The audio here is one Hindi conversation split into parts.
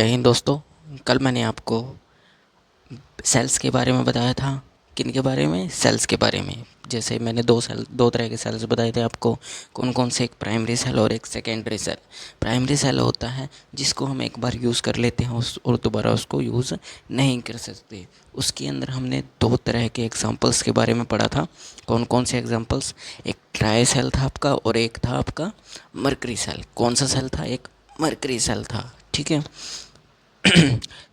जय हिंद दोस्तों। कल मैंने आपको सेल्स के बारे में बताया था। किन के बारे में? सेल्स के बारे में। जैसे मैंने दो तरह के सेल्स बताए थे आपको। कौन कौन से? एक प्राइमरी सेल और एक सेकेंडरी सेल। प्राइमरी सेल होता है जिसको हम एक बार यूज़ कर लेते हैं और दोबारा उसको यूज़ नहीं कर सकते। उसके अंदर हमने दो तरह के एग्जांपल्स के बारे में पढ़ा था। कौन कौन से एग्जांपल्स? एक ट्राई सेल था आपका और एक था आपका मरकरी सेल। कौन सा सेल था? एक मरकरी सेल था। ठीक है।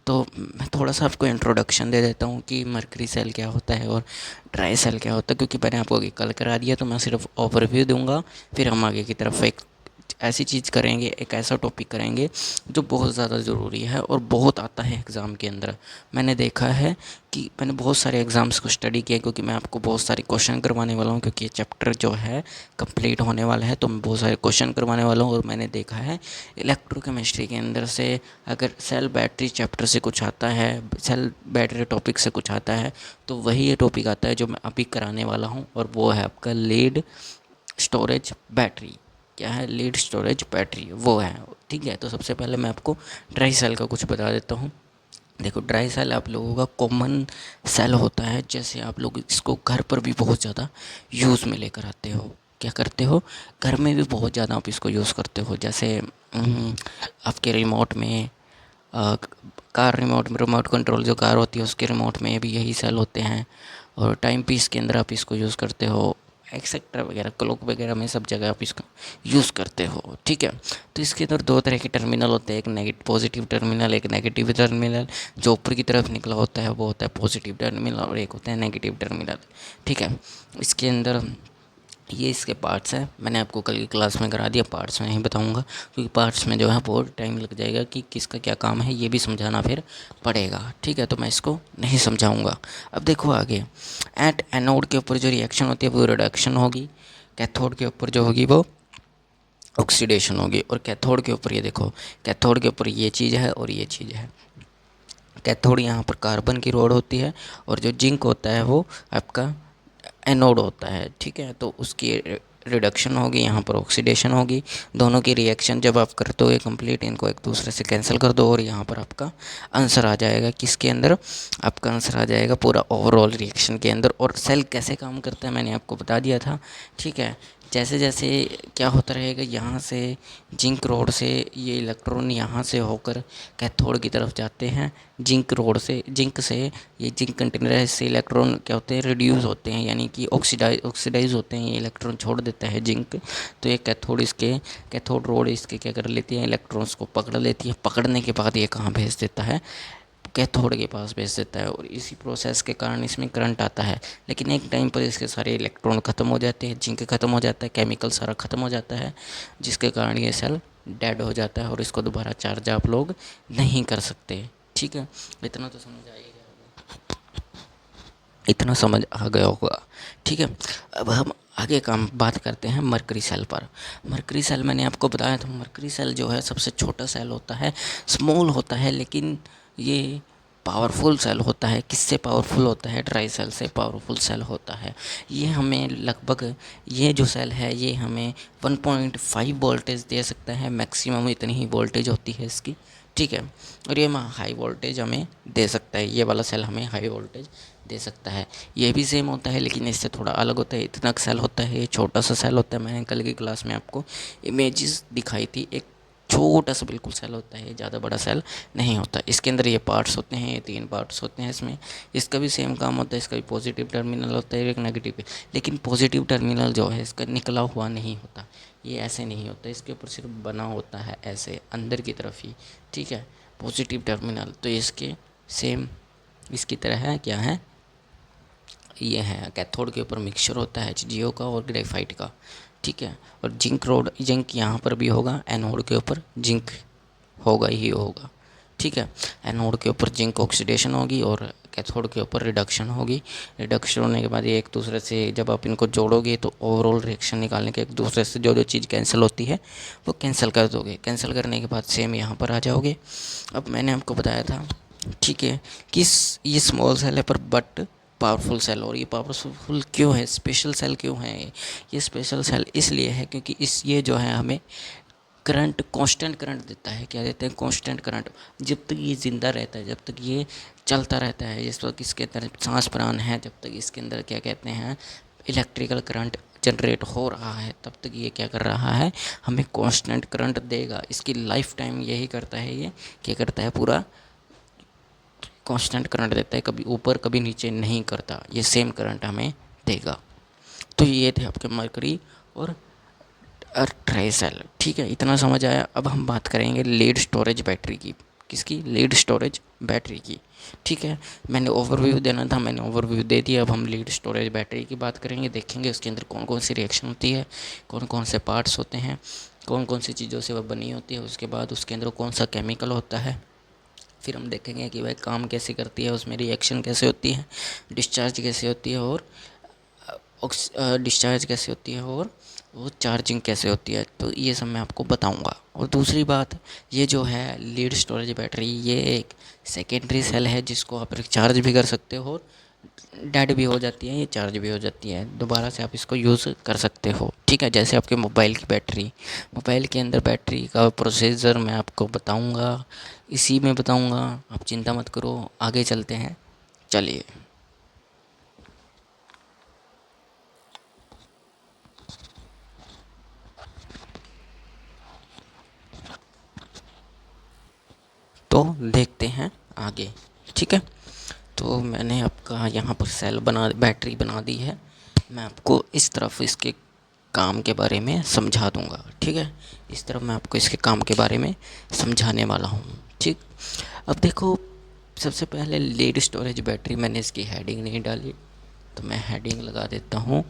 तो मैं थोड़ा सा आपको इंट्रोडक्शन दे देता हूँ कि मरकरी सेल क्या होता है और ड्राई सेल क्या होता है, क्योंकि मैंने आपको अभी कल करा दिया। तो मैं सिर्फ ओवरव्यू दूंगा, फिर हम आगे की तरफ एक ऐसी चीज़ करेंगे, एक ऐसा टॉपिक करेंगे जो बहुत ज़्यादा ज़रूरी है और बहुत आता है एग्ज़ाम के अंदर। मैंने देखा है कि मैंने बहुत सारे एग्ज़ाम्स को स्टडी किया, क्योंकि मैं आपको बहुत सारे क्वेश्चन करवाने वाला हूँ, क्योंकि ये चैप्टर जो है कंप्लीट होने वाला है। तो मैं बहुत सारे क्वेश्चन करवाने वाला हूँ और मैंने देखा है इलेक्ट्रोकेमिस्ट्री के अंदर से अगर सेल बैटरी चैप्टर से कुछ आता है, सेल बैटरी टॉपिक से कुछ आता है, तो वही ये टॉपिक आता है जो मैं अभी कराने वाला हूँ, और वो है आपका लीड स्टोरेज बैटरी। क्या है? लीड स्टोरेज बैटरी वो है। ठीक है। तो सबसे पहले मैं आपको ड्राई सेल का कुछ बता देता हूँ। देखो, ड्राई सेल आप लोगों का कॉमन सेल होता है। जैसे आप लोग इसको घर पर भी बहुत ज़्यादा यूज़ में लेकर आते हो। क्या करते हो? घर में भी बहुत ज़्यादा आप इसको यूज़ करते हो। जैसे आपके रिमोट में, कार रिमोट में, रिमोट कंट्रोल जो कार होती है उसके रिमोट में भी यही सेल होते हैं। और टाइम पीस के अंदर आप इसको यूज़ करते हो, एक्सेट्रा वगैरह, क्लॉक वगैरह में, सब जगह आप इसका यूज़ करते हो। ठीक है। तो इसके अंदर दो तरह के टर्मिनल होते हैं, एक नेगेटिव पॉजिटिव टर्मिनल, एक नेगेटिव टर्मिनल। जो ऊपर की तरफ निकला होता है वो होता है पॉजिटिव टर्मिनल और एक होता है नेगेटिव टर्मिनल। ठीक है। इसके अंदर ये इसके पार्ट्स हैं। मैंने आपको कल की क्लास में करा दिया, पार्ट्स में ही बताऊंगा, क्योंकि पार्ट्स में जो है बहुत टाइम लग जाएगा कि किसका क्या काम है, ये भी समझाना फिर पड़ेगा। ठीक है। तो मैं इसको नहीं समझाऊंगा। अब देखो आगे। एट एनोड के ऊपर जो रिएक्शन होती है वो रिडक्शन होगी। कैथोड के ऊपर जो होगी वो ऑक्सीडेशन होगी। और कैथोड के ऊपर ये देखो, कैथोड के ऊपर ये चीज़ है और ये चीज़ है। कैथोड यहाँ पर कार्बन की रोड होती है और जो जिंक होता है वो आपका एनोड होता है। ठीक है। तो उसकी रिडक्शन होगी, यहाँ पर ऑक्सीडेशन होगी। दोनों की रिएक्शन जब आप करते हो कंप्लीट, इनको एक दूसरे से कैंसिल कर दो और यहाँ पर आपका आंसर आ जाएगा। किसके अंदर? आपका आंसर आ जाएगा पूरा ओवरऑल रिएक्शन के अंदर। और सेल कैसे काम करता है मैंने आपको बता दिया था। ठीक है। जैसे जैसे क्या होता रहेगा, यहाँ से जिंक रोड से ये इलेक्ट्रॉन यहाँ से होकर कैथोड की तरफ जाते हैं। जिंक रोड से, जिंक से ये जिंक कंटेनर से इलेक्ट्रॉन क्या होते हैं? रिड्यूस होते हैं, यानी कि ऑक्सीडाइज होते हैं। ये इलेक्ट्रॉन छोड़ देता है जिंक। तो ये कैथोड, इसके कैथोड रोड इसके क्या कर लेती है? इलेक्ट्रॉन्स को पकड़ लेती है। पकड़ने के बाद ये कहाँ भेज देता है? कैथोड के पास भेज देता है। और इसी प्रोसेस के कारण इसमें करंट आता है। लेकिन एक टाइम पर इसके सारे इलेक्ट्रॉन ख़त्म हो जाते हैं, जिंक ख़त्म हो जाता है, केमिकल सारा ख़त्म हो जाता है, जिसके कारण ये सेल डेड हो जाता है और इसको दोबारा चार्ज आप लोग नहीं कर सकते। ठीक है। इतना तो समझ आ ही गया होगा। इतना समझ आ गया होगा। ठीक है। अब हम आगे काम बात करते हैं मरकरी सेल पर। मरकरी सेल मैंने आपको बताया था, मरकरी सेल जो है सबसे छोटा सेल होता है, स्मॉल होता है, लेकिन ये पावरफुल सेल होता है। किससे पावरफुल होता है? ड्राई सेल से पावरफुल सेल होता है। ये हमें लगभग, ये जो सेल है ये हमें 1.5 वोल्टेज दे सकता है, मैक्सिमम इतनी ही वोल्टेज होती है इसकी। ठीक है। और ये हाई वोल्टेज हमें दे सकता है, ये वाला सेल हमें हाई वोल्टेज दे सकता है। ये भी सेम होता है लेकिन इससे थोड़ा अलग होता है। इतना सेल होता है, ये छोटा सा सेल होता है। मैंने कल की क्लास में आपको इमेजेस दिखाई थी। एक छोटा सा बिल्कुल सेल होता है, ज़्यादा बड़ा सेल नहीं होता। इसके अंदर ये पार्ट्स होते हैं, ये 3 पार्ट्स होते हैं इसमें। इसका भी सेम काम होता है, इसका भी पॉजिटिव टर्मिनल होता है, एक नेगेटिव। लेकिन पॉजिटिव टर्मिनल जो है इसका निकला हुआ नहीं होता, ये ऐसे नहीं होता, इसके ऊपर सिर्फ बना होता है ऐसे अंदर की तरफ ही। ठीक है। पॉजिटिव टर्मिनल तो इसके सेम इसकी तरह है। क्या है? ये है कैथोड के ऊपर मिक्सचर होता है HgO का और ग्रेफाइट का। ठीक है। और जिंक रोड, जिंक यहाँ पर भी होगा, एनोड के ऊपर जिंक होगा ही होगा। ठीक है। एनोड के ऊपर जिंक ऑक्सीडेशन होगी और कैथोड के ऊपर रिडक्शन होगी। रिडक्शन होने के बाद ये एक दूसरे से जब आप इनको जोड़ोगे तो ओवरऑल रिएक्शन निकालने के एक दूसरे से जो जो चीज़ कैंसिल होती है वो कैंसिल कर दोगे। कैंसिल करने के बाद सेम यहाँ पर आ जाओगे। अब मैंने आपको बताया था, ठीक है, कि ये स्मॉल सेल है पर बट पावरफुल सेल। और ये पावरफुल क्यों है? स्पेशल सेल क्यों है ये स्पेशल सेल इसलिए है क्योंकि ये जो है हमें करंट, कांस्टेंट करंट देता है। क्या देता है? Constant current. जब तक ये ज़िंदा रहता है, जब तक ये चलता रहता है, जिस वक्त इसके अंदर सांस प्राण है, जब तक इसके अंदर क्या कहते हैं, इलेक्ट्रिकल करंट जनरेट हो रहा है, तब तक ये क्या कर रहा है, हमें कांस्टेंट करंट देगा। इसकी लाइफ टाइम यही करता है, ये क्या करता है, पूरा कांस्टेंट करंट देता है, कभी ऊपर कभी नीचे नहीं करता, ये सेम करंट हमें देगा। तो ये थे आपके मरकरी और ट्राइसेल। ठीक है, इतना समझ आया। अब हम बात करेंगे लीड स्टोरेज बैटरी की। किसकी? लीड स्टोरेज बैटरी की। ठीक है, मैंने ओवरव्यू देना था, मैंने ओवरव्यू दे दिया। अब हम लीड स्टोरेज बैटरी की बात करेंगे, देखेंगे उसके अंदर कौन कौन सी रिएक्शन होती है, कौन कौन से पार्ट्स होते हैं, कौन कौन सी चीज़ों से वह बनी होती है, उसके बाद उसके अंदर कौन सा केमिकल होता है। फिर हम देखेंगे कि वह काम कैसे करती है, उसमें रिएक्शन कैसे होती है, डिस्चार्ज कैसे होती है, और डिस्चार्ज कैसे होती है, और वो चार्जिंग कैसे होती है। तो ये सब मैं आपको बताऊंगा। और दूसरी बात, ये जो है लीड स्टोरेज बैटरी, ये एक सेकेंडरी सेल है जिसको आप रिचार्ज भी कर सकते हो, और डेड भी हो जाती है, ये चार्ज भी हो जाती है, दोबारा से आप इसको यूज़ कर सकते हो। ठीक है, जैसे आपके मोबाइल की बैटरी, मोबाइल के अंदर बैटरी का प्रोसीजर मैं आपको बताऊंगा, इसी में बताऊंगा, आप चिंता मत करो। आगे चलते हैं, चलिए। तो देखते हैं आगे। ठीक है, तो मैंने आपका यहाँ पर सेल बना, बैटरी बना दी है। मैं आपको इस तरफ इसके काम के बारे में समझा दूंगा। ठीक है, इस तरफ मैं आपको इसके काम के बारे में समझाने वाला हूँ। ठीक, अब देखो, सबसे पहले लीड स्टोरेज बैटरी, मैंने इसकी हेडिंग नहीं डाली, तो मैं हेडिंग लगा देता हूँ,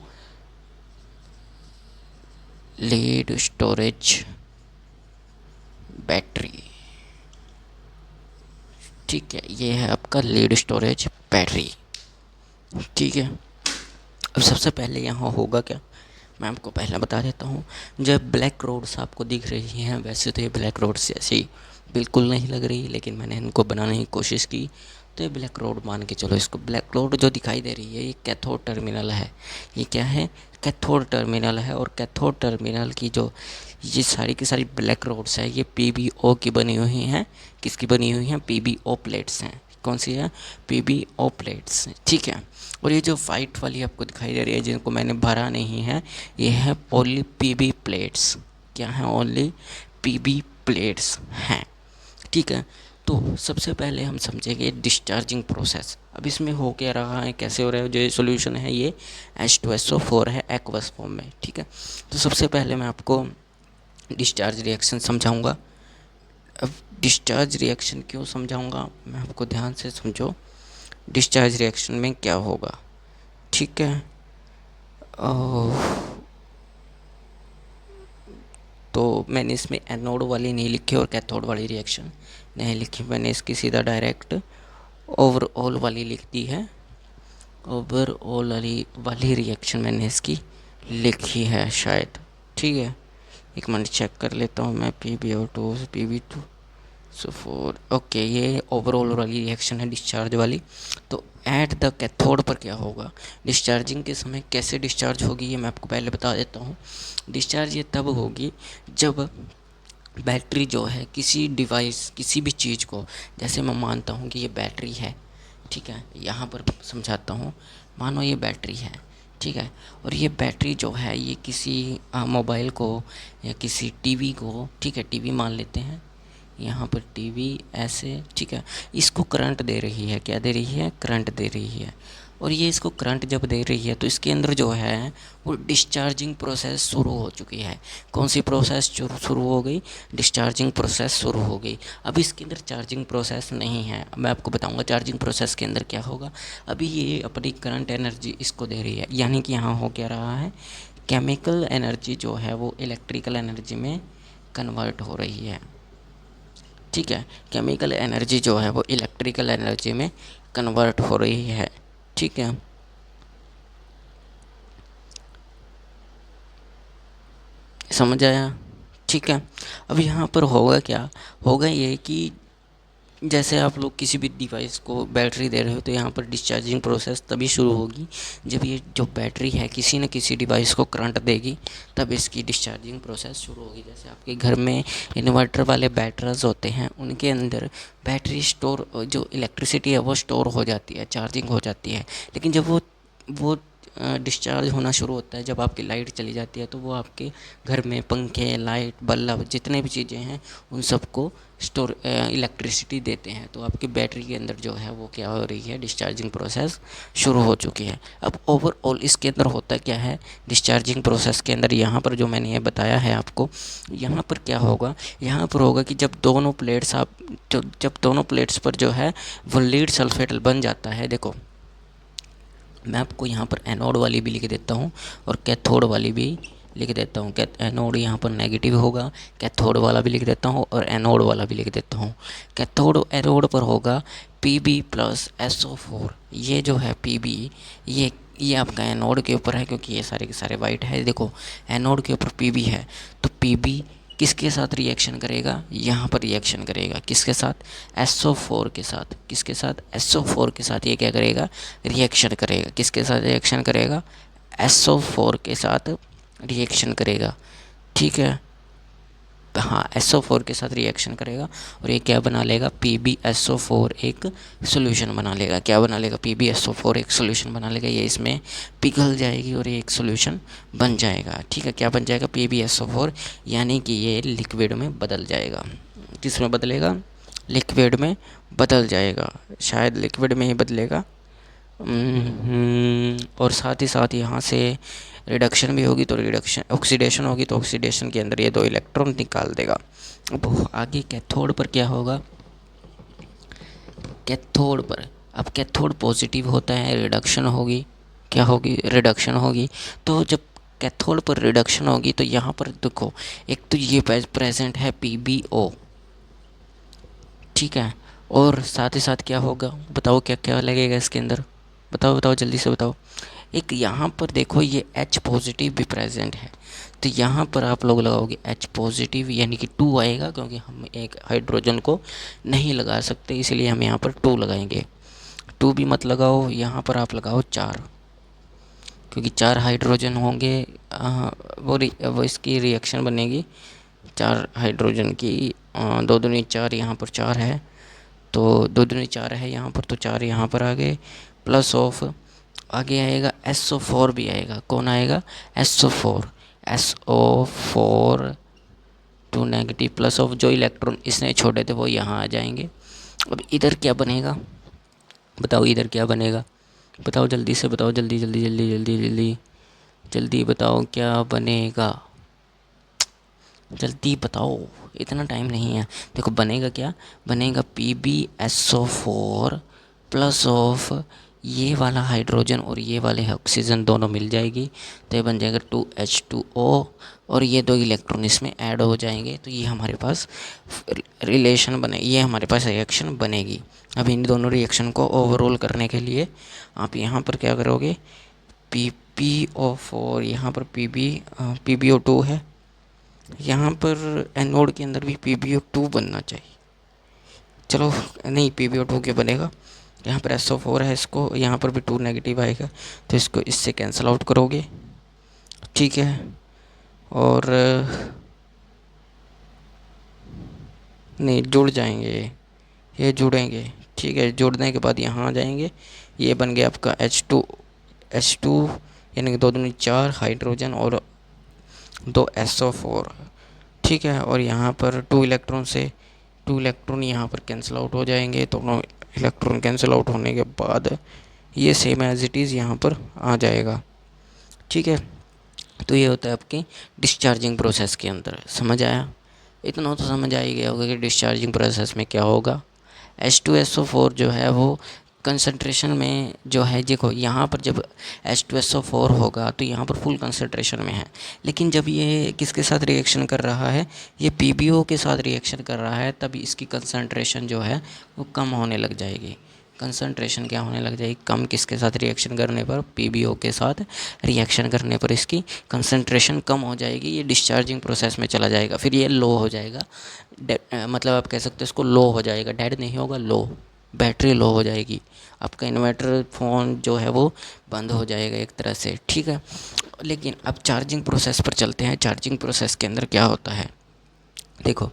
लीड स्टोरेज बैटरी। ठीक है, ये है आपका लीड स्टोरेज बैटरी। ठीक है, अब सबसे पहले यहाँ होगा क्या, मैं आपको पहले बता देता हूँ। जब ब्लैक रोड्स आपको दिख रही हैं, वैसे तो ये ब्लैक रोड्स जैसी बिल्कुल नहीं लग रही, लेकिन मैंने इनको बनाने की कोशिश की, तो ये ब्लैक रोड मान के चलो इसको। ब्लैक रोड जो दिखाई दे रही है, ये कैथोड टर्मिनल है। ये क्या है? कैथोड टर्मिनल है। और कैथोड टर्मिनल की जो ये सारी की सारी ब्लैक रोड्स है, ये PbO की बनी हुई हैं। किसकी बनी हुई हैं? PbO प्लेट्स हैं। कौन सी है? PbO plates. ठीक है, और ये जो वाइट वाली आपको दिखाई दे रही है, जिनको मैंने भरा नहीं है, ये है ओनली PB प्लेट्स। क्या है? ओनली PB प्लेट्स हैं। ठीक है, तो सबसे पहले हम समझेंगे डिस्चार्जिंग प्रोसेस। अब इसमें हो क्या रहा है, कैसे हो रहा है। जो ये सोल्यूशन है, ये H2SO4 है एक्वस फॉर्म में। ठीक है, तो सबसे पहले मैं आपको डिस्चार्ज रिएक्शन समझाऊंगा। अब डिस्चार्ज रिएक्शन क्यों समझाऊंगा, मैं आपको ध्यान से समझो। डिस्चार्ज रिएक्शन में क्या होगा, ठीक है। तो मैंने इसमें एनोड वाली नहीं लिखी और कैथोड वाली रिएक्शन नहीं लिखी, मैंने इसकी सीधा डायरेक्ट ओवरऑल वाली लिख दी है। ओवरऑल वाली रिएक्शन मैंने इसकी लिखी है शायद। ठीक है, एक मिनट चेक कर लेता हूँ मैं। PbO2 PB2SO4, ओके, ये ओवरऑल वाली रिएक्शन है, डिस्चार्ज वाली। तो एट द कैथोड पर क्या होगा, डिस्चार्जिंग के समय कैसे डिस्चार्ज होगी, ये मैं आपको पहले बता देता हूँ। डिस्चार्ज ये तब होगी जब बैटरी जो है किसी डिवाइस, किसी भी चीज़ को, जैसे मैं मानता हूँ कि ये बैटरी है, ठीक है, यहाँ पर समझाता हूँ। मानो ये बैटरी है, ठीक है, और ये बैटरी जो है, ये किसी मोबाइल को या किसी टीवी को, ठीक है, टीवी मान लेते हैं, यहाँ पर टीवी ऐसे, ठीक है, इसको करंट दे रही है। क्या दे रही है? करंट दे रही है। और ये इसको करंट जब दे रही है, तो इसके अंदर जो है वो डिस्चार्जिंग प्रोसेस शुरू हो चुकी है। कौन सी प्रोसेस शुरू हो गई? डिस्चार्जिंग प्रोसेस शुरू हो गई। अब इसके अंदर चार्जिंग प्रोसेस नहीं है। अब मैं आपको बताऊंगा चार्जिंग प्रोसेस के अंदर क्या होगा। अभी ये अपनी करंट एनर्जी इसको दे रही है, यानी कि यहाँ हो क्या रहा है, केमिकल एनर्जी जो है वो इलेक्ट्रिकल एनर्जी में कन्वर्ट हो रही है। ठीक है, केमिकल एनर्जी जो है वो इलेक्ट्रिकल एनर्जी में कन्वर्ट हो रही है। ठीक है, समझ आया? ठीक है, अब यहाँ पर होगा क्या, होगा ये कि जैसे आप लोग किसी भी डिवाइस को बैटरी दे रहे हो तो यहाँ पर डिस्चार्जिंग प्रोसेस तभी शुरू होगी जब ये जो बैटरी है किसी न किसी डिवाइस को करंट देगी, तब इसकी डिस्चार्जिंग प्रोसेस शुरू होगी। जैसे आपके घर में इन्वर्टर वाले बैटरीज होते हैं, उनके अंदर बैटरी स्टोर, जो इलेक्ट्रिसिटी है वो स्टोर हो जाती है, चार्जिंग हो जाती है। लेकिन जब वो डिस्चार्ज होना शुरू होता है, जब आपकी लाइट चली जाती है, तो वो आपके घर में पंखे, लाइट, बल्ब, जितने भी चीज़ें हैं उन सबको स्टोर इलेक्ट्रिसिटी देते हैं। तो आपकी बैटरी के अंदर जो है वो क्या हो रही है, डिस्चार्जिंग प्रोसेस शुरू हो चुकी है। अब ओवरऑल इसके अंदर होता क्या है, डिस्चार्जिंग प्रोसेस के अंदर यहाँ पर जो मैंने ये बताया है आपको, यहाँ पर क्या होगा, यहाँ पर होगा कि जब दोनों प्लेट्स जब दोनों प्लेट्स पर जो है वो लीड सल्फेट बन जाता है। देखो मैं आपको यहाँ पर एनोड वाली भी लिख देता हूँ और कैथोड वाली भी लिख देता हूँ। एनोड यहाँ पर नेगेटिव होगा, कैथोड वाला भी लिख देता हूँ और एनोड वाला भी लिख देता हूँ। कैथोड एनोड पर होगा Pb प्लस SO4। ये जो है Pb, ये आपका एनोड के ऊपर है, क्योंकि ये सारे के सारे वाइट है। देखो एनोड के ऊपर Pb है, तो Pb किसके साथ रिएक्शन करेगा, यहाँ पर रिएक्शन करेगा किसके साथ, SO4 के साथ। किसके साथ, SO4 के साथ ये क्या करेगा, रिएक्शन करेगा। किसके साथ रिएक्शन करेगा, SO4 के साथ रिएक्शन करेगा। ठीक है, हाँ SO4 के साथ रिएक्शन करेगा और ये क्या बना लेगा, PbSO4 एक सोल्यूशन बना लेगा। क्या बना लेगा, PbSO4 एक सोल्यूशन बना लेगा। ये इसमें पिघल जाएगी और ये एक सोल्यूशन बन जाएगा। ठीक है, क्या बन जाएगा, PbSO4, यानी कि ये लिक्विड में बदल जाएगा। किस में बदलेगा, लिक्विड में बदल जाएगा, शायद लिक्विड में ही बदलेगा। और साथ ही साथ यहाँ से रिडक्शन भी होगी, तो रिडक्शन, ऑक्सीडेशन होगी तो ऑक्सीडेशन के अंदर ये दो इलेक्ट्रॉन निकाल देगा। अब आगे कैथोड पर क्या होगा, कैथोड पर, अब कैथोड पॉजिटिव होता है, रिडक्शन होगी, क्या होगी, रिडक्शन होगी। तो जब कैथोड पर रिडक्शन होगी तो यहाँ पर देखो, एक तो ये प्रेजेंट है PbO, ठीक है, और साथ ही साथ क्या होगा, बताओ क्या क्या लगेगा इसके अंदर, बताओ बताओ जल्दी से बताओ। एक यहाँ पर देखो ये H पॉजिटिव भी प्रेजेंट है, तो यहाँ पर आप लोग लगाओगे H पॉजिटिव, यानी कि 2 आएगा, क्योंकि हम एक हाइड्रोजन को नहीं लगा सकते, इसलिए हम यहाँ पर 2 लगाएंगे। 2 भी मत लगाओ, यहाँ पर आप लगाओ 4, क्योंकि 4 हाइड्रोजन होंगे। वो इसकी रिएक्शन बनेगी 4 हाइड्रोजन की। 2 दूनी 4, यहाँ पर 4 है, तो 2 दूनी 4 है यहाँ पर, तो 4 यहाँ पर आ गए, प्लस ऑफ आगे आएगा SO4 भी आएगा। कौन आएगा, SO4, SO4 two negative, plus of जो इलेक्ट्रॉन इसने छोड़े थे वो यहाँ आ जाएंगे। अब इधर क्या बनेगा, बताओ इधर क्या बनेगा, बताओ जल्दी से बताओ, जल्दी जल्दी जल्दी जल्दी जल्दी जल्दी बताओ क्या बनेगा, जल्दी बताओ, इतना टाइम नहीं है। देखो बनेगा क्या, बनेगा PbSO4 प्लस ऑफ ये वाला हाइड्रोजन और ये वाले ऑक्सीजन दोनों मिल जाएगी, तो ये बन जाएगा 2H2O, और ये 2 इलेक्ट्रॉन इसमें ऐड हो जाएंगे, तो ये हमारे पास रिलेशन बने, ये हमारे पास रिएक्शन बनेगी। अब इन दोनों रिएक्शन को ओवरऑल करने के लिए आप यहाँ पर क्या करोगे, PbO4, यहाँ पर PbO2 है, यहाँ पर एनोड के अंदर भी PbO2 बनना चाहिए। चलो नहीं, PbO2 क्या बनेगा, यहाँ पर SO4 है, इसको यहाँ पर भी 2 नेगेटिव आएगा, तो इसको इससे कैंसिल आउट करोगे, ठीक है। और नहीं, जुड़ जाएंगे, ये जुड़ेंगे, ठीक है। जुड़ने के बाद यहाँ आ जाएंगे, ये बन गया आपका H2 यानी कि 2 दूनी 4 हाइड्रोजन और 2 SO4, ठीक है। और यहाँ पर 2 इलेक्ट्रॉन से 2 इलेक्ट्रॉन यहाँ पर कैंसिल आउट हो जाएंगे, दोनों इलेक्ट्रॉन कैंसिल आउट होने के बाद ये सेम एज इट इज़ यहाँ पर आ जाएगा, ठीक है। तो ये होता है आपकी डिस्चार्जिंग प्रोसेस के अंदर, समझ आया, इतना तो समझ आ ही गया होगा कि डिस्चार्जिंग प्रोसेस में क्या होगा। H2SO4 जो है वो कंसंट्रेशन में जो है, देखो यहाँ पर जब H2SO4 होगा तो यहाँ पर फुल कंसंट्रेशन में है, लेकिन जब ये किसके साथ रिएक्शन कर रहा है, ये PbO के साथ रिएक्शन कर रहा है, तब इसकी कंसंट्रेशन जो है वो कम होने लग जाएगी, कंसंट्रेशन क्या होने लग जाएगी, कम किसके साथ रिएक्शन करने पर, पीबीओ के साथ रिएक्शन करने पर इसकी कंसंट्रेशन कम हो जाएगी, ये डिस्चार्जिंग प्रोसेस में चला जाएगा, फिर ये लो हो जाएगा, मतलब आप कह सकते हो इसको लो हो जाएगा, डेड नहीं होगा, लो, बैटरी लो हो जाएगी, आपका इन्वर्टर फ़ोन जो है वो बंद हो जाएगा एक तरह से, ठीक है। लेकिन अब चार्जिंग प्रोसेस पर चलते हैं। चार्जिंग प्रोसेस के अंदर क्या होता है, देखो,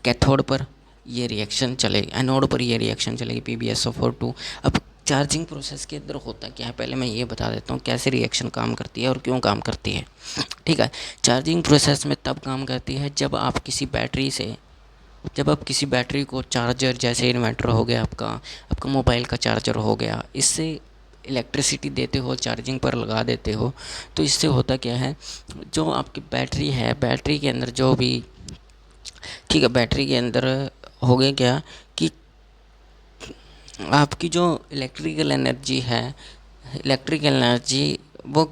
कैथोड पर ये रिएक्शन चलेगी, एनोड पर ये रिएक्शन चलेगी, PbSO4 2। अब चार्जिंग प्रोसेस के अंदर होता क्या है, पहले मैं ये बता देता हूँ कैसे रिएक्शन काम करती है और क्यों काम करती है, ठीक है। चार्जिंग प्रोसेस में तब काम करती है जब आप किसी बैटरी को चार्जर, जैसे इन्वर्टर हो गया आपका, आपका मोबाइल का चार्जर हो गया, इससे इलेक्ट्रिसिटी देते हो, चार्जिंग पर लगा देते हो, तो इससे होता क्या है, जो आपकी बैटरी है, बैटरी के अंदर जो भी, ठीक है, बैटरी के अंदर हो गया क्या कि आपकी जो इलेक्ट्रिकल एनर्जी है, इलेक्ट्रिकल एनर्जी वो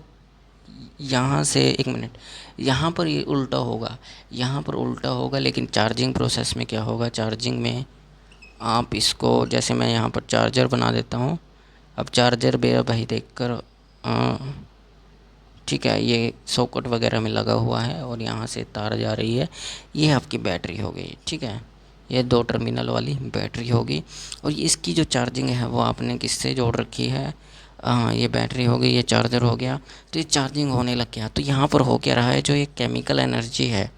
यहाँ से, एक मिनट, यहाँ पर ये उल्टा होगा, यहाँ पर उल्टा होगा, लेकिन चार्जिंग प्रोसेस में क्या होगा, चार्जिंग में आप इसको, जैसे मैं यहाँ पर चार्जर बना देता हूँ, अब चार्जर मेरा भाई देखकर, ठीक है, ये सॉकेट वगैरह में लगा हुआ है और यहाँ से तार जा रही है, ये आपकी बैटरी हो गई, ठीक है, ये 2 टर्मिनल वाली बैटरी होगी। और इसकी जो चार्जिंग है वो आपने किससे जोड़ रखी है, ये बैटरी हो गई, ये चार्जर हो गया, तो ये चार्जिंग होने लग गया। तो यहाँ पर हो क्या रहा है, जो ये केमिकल एनर्जी है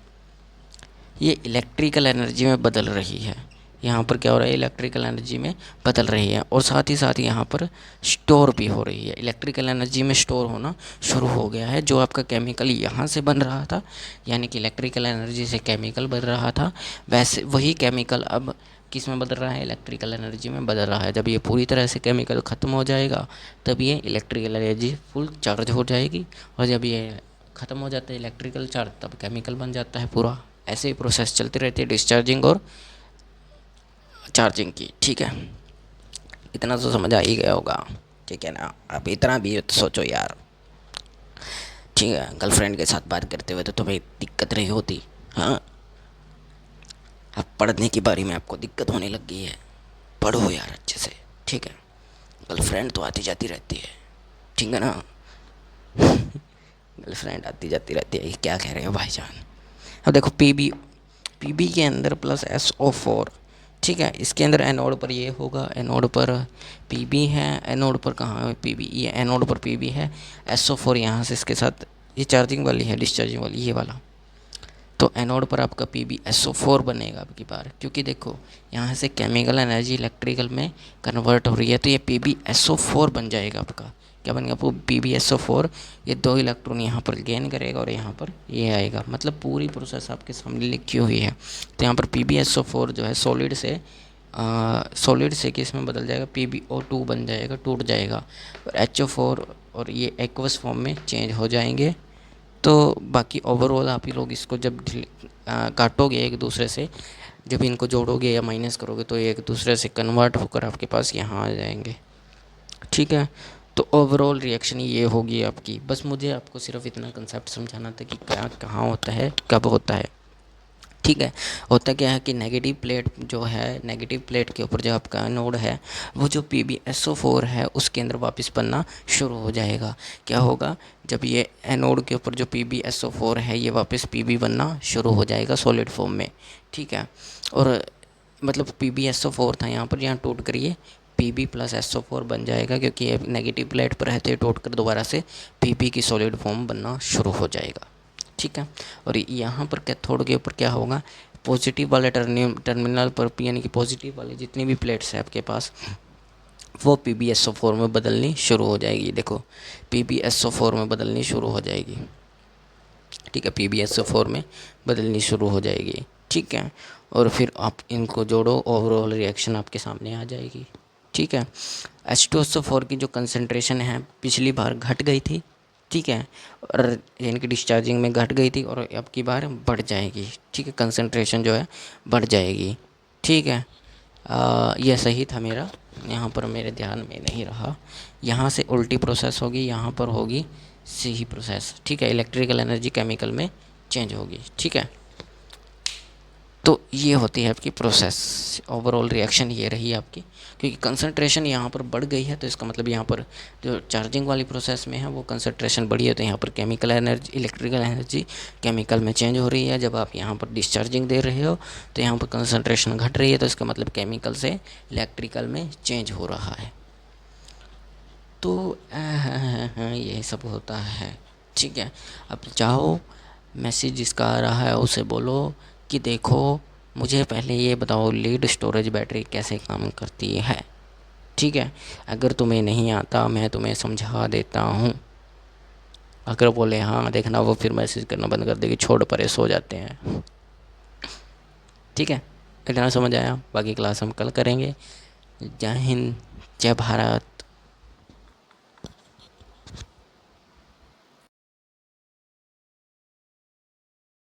ये इलेक्ट्रिकल एनर्जी में बदल रही है, यहाँ पर क्या हो रहा है, इलेक्ट्रिकल एनर्जी में बदल रही है, और साथ ही साथ यहाँ पर स्टोर भी हो रही है, इलेक्ट्रिकल एनर्जी में स्टोर होना शुरू हो गया है। जो आपका केमिकल यहाँ से बन रहा था, यानी कि इलेक्ट्रिकल एनर्जी से केमिकल बन रहा था, वैसे वही केमिकल अब किस में बदल रहा है, इलेक्ट्रिकल एनर्जी में बदल रहा है। जब ये पूरी तरह से केमिकल ख़त्म हो जाएगा तब ये इलेक्ट्रिकल एनर्जी फुल चार्ज हो जाएगी, और जब ये ख़त्म हो जाता है इलेक्ट्रिकल चार्ज, तब केमिकल बन जाता है पूरा। ऐसे ही प्रोसेस चलती रहती है डिस्चार्जिंग और चार्जिंग की, ठीक है। इतना तो समझ आ ही गया होगा, ठीक है ना, अब इतना भी तो सोचो यार, ठीक है। गर्लफ्रेंड के साथ बात करते हुए तो तुम्हें दिक्कत नहीं होती, हाँ, अब पढ़ने की बारी में आपको दिक्कत होने लग गई है, पढ़ो यार अच्छे से, ठीक है। गर्लफ्रेंड तो आती जाती रहती है, ठीक है ना, गर्लफ्रेंड आती जाती रहती है, क्या कह रहे हो भाईजान। अब देखो, पीबी के अंदर प्लस SO4, ठीक है, इसके अंदर एनोड पर ये होगा, एनोड पर पीबी है, एनोड पर कहाँ है पीबी, ये एनोड पर पीबी है, SO4 यहाँ से इसके साथ, ये चार्जिंग वाली है, डिस्चार्जिंग वाली ये वाला, तो एनोड पर आपका PbSO4 बनेगा अब की बार, क्योंकि देखो यहाँ से केमिकल एनर्जी इलेक्ट्रिकल में कन्वर्ट हो रही है, तो ये PbSO4 बन जाएगा आपका, क्या बनेगा आपको, PbSO4, ये 2 इलेक्ट्रॉन यहाँ पर गेन करेगा और यहाँ पर ये आएगा, मतलब पूरी प्रोसेस आपके सामने लिखी हुई है। तो यहाँ पर PbSO4 जो है सॉलिड से किस में बदल जाएगा, PbO2 बन जाएगा, टूट जाएगा, और HO4 और ये एक्वस फॉर्म में चेंज हो जाएंगे। तो बाकी ओवरऑल आप ही लोग इसको जब काटोगे एक दूसरे से, जब इनको जोड़ोगे या माइनस करोगे, तो ये एक दूसरे से कन्वर्ट होकर आपके पास यहाँ आ जाएंगे, ठीक है। तो ओवरऑल रिएक्शन ये होगी आपकी, बस मुझे आपको सिर्फ इतना कंसेप्ट समझाना था कि क्या कहाँ होता है, कब होता है, ठीक है। होता क्या है कि नेगेटिव प्लेट जो है, नेगेटिव प्लेट के ऊपर जो आपका एनोड है, वो जो PbSO4 है उसके अंदर वापस बनना शुरू हो जाएगा। क्या होगा, जब ये एनोड के ऊपर जो PbSO4 है ये वापस Pb बनना शुरू हो जाएगा सॉलिड फॉर्म में, ठीक है। और मतलब PbSO4 था यहाँ पर, यहाँ टूट कर ये Pb प्लस SO4 बन जाएगा, क्योंकि ये नेगेटिव प्लेट पर है, तो ये टूट कर दोबारा से Pb की सॉलिड फॉर्म बनना शुरू हो जाएगा, ठीक है। और यहाँ पर कैथोड के ऊपर क्या होगा, पॉजिटिव वाले टर्मिनल पर, यानी कि पॉजिटिव वाले जितनी भी प्लेट्स है आपके पास, वो PbSO4 में बदलनी शुरू हो जाएगी। देखो, PbSO4 में बदलनी शुरू हो जाएगी, ठीक है, PbSO4 में बदलनी शुरू हो जाएगी, ठीक है। और फिर आप इनको जोड़ो, ओवरऑल रिएक्शन आपके सामने आ जाएगी, ठीक है। H2SO4 की जो कंसंट्रेशन है पिछली बार घट गई थी, ठीक है, और यानी कि डिस्चार्जिंग में घट गई थी, और अब की बार बढ़ जाएगी, ठीक है, कंसंट्रेशन जो है बढ़ जाएगी, ठीक है। यह सही था मेरा, यहाँ पर मेरे ध्यान में नहीं रहा, यहाँ से उल्टी प्रोसेस होगी, यहाँ पर होगी सही प्रोसेस, ठीक है, इलेक्ट्रिकल एनर्जी केमिकल में चेंज होगी, ठीक है। तो ये होती है आपकी प्रोसेस, ओवरऑल रिएक्शन ये रही आपकी। क्योंकि कंसंट्रेशन यहाँ पर बढ़ गई है, तो इसका मतलब यहाँ पर जो चार्जिंग वाली प्रोसेस में है वो कंसंट्रेशन बढ़ी है, तो यहाँ पर chemical energy, electrical energy chemical में चेंज हो रही है। जब आप यहाँ पर डिस्चार्जिंग दे रहे हो तो यहाँ पर कंसंट्रेशन घट रही है, तो इसका मतलब केमिकल से इलेक्ट्रिकल में चेंज हो रहा है। तो यही सब होता है, ठीक है। अब चाहो मैसेज जिसका आ रहा है उसे बोलो कि देखो मुझे पहले ये बताओ लीड स्टोरेज बैटरी कैसे काम करती है, ठीक है। अगर तुम्हें नहीं आता मैं तुम्हें समझा देता हूँ। अगर बोले हाँ देखना, वो फिर मैसेज करना बंद कर देगी, छोड़ परे सो जाते हैं, ठीक है। इतना समझ आया, बाकी क्लास हम कल करेंगे। जय हिंद, जय भारत।